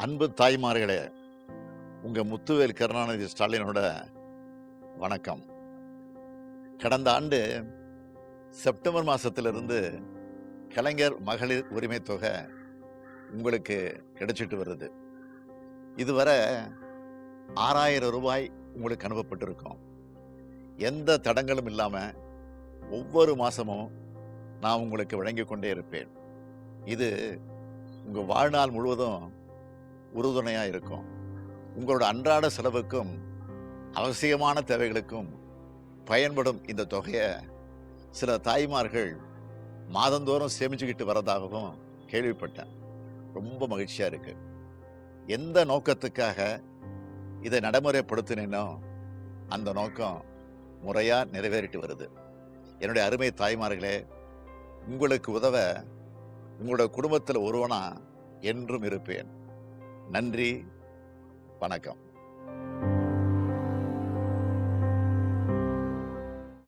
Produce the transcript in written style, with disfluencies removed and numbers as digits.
அன்பு தாய்மார்களே, உங்க முத்துவேல் கருணாநிதி ஸ்டாலினோட வணக்கம். கடந்த ஆண்டு செப்டம்பர் மாசத்திலிருந்து கலைஞர் மகளிர் உரிமை தொகை உங்களுக்கு கிடைச்சிட்டு வருது. இதுவரை 6,000 ரூபாய் உங்களுக்கு அனுப்பப்பட்டிருக்கும். எந்த தடங்களும் இல்லாம ஒவ்வொரு மாசமும் நான் உங்களுக்கு வழங்கிக் கொண்டே இருப்பேன். இது உங்க வாழ்நாள் முழுவதும் உறுதுணையா இருக்கும். உங்களோட அன்றாட செலவுக்கும் அவசியமான தேவைகளுக்கும் பயன்படும் இந்த தொகையை சில தாய்மார்கள் மாதந்தோறும் சேமிச்சுக்கிட்டு வரதாகவும் கேள்விப்பட்டேன். ரொம்ப மகிழ்ச்சியா இருக்கு. எந்த நோக்கத்துக்காக இதை நடைமுறைப்படுத்தினோ அந்த நோக்கம் முறையா நிறைவேறிட்டு வருது. என்னுடைய அருமை தாய்மார்களே, உங்களுக்கு உதவ உங்களோட குடும்பத்தில் ஒருவனா என்றும் இருப்பேன். நன்றி, வணக்கம்.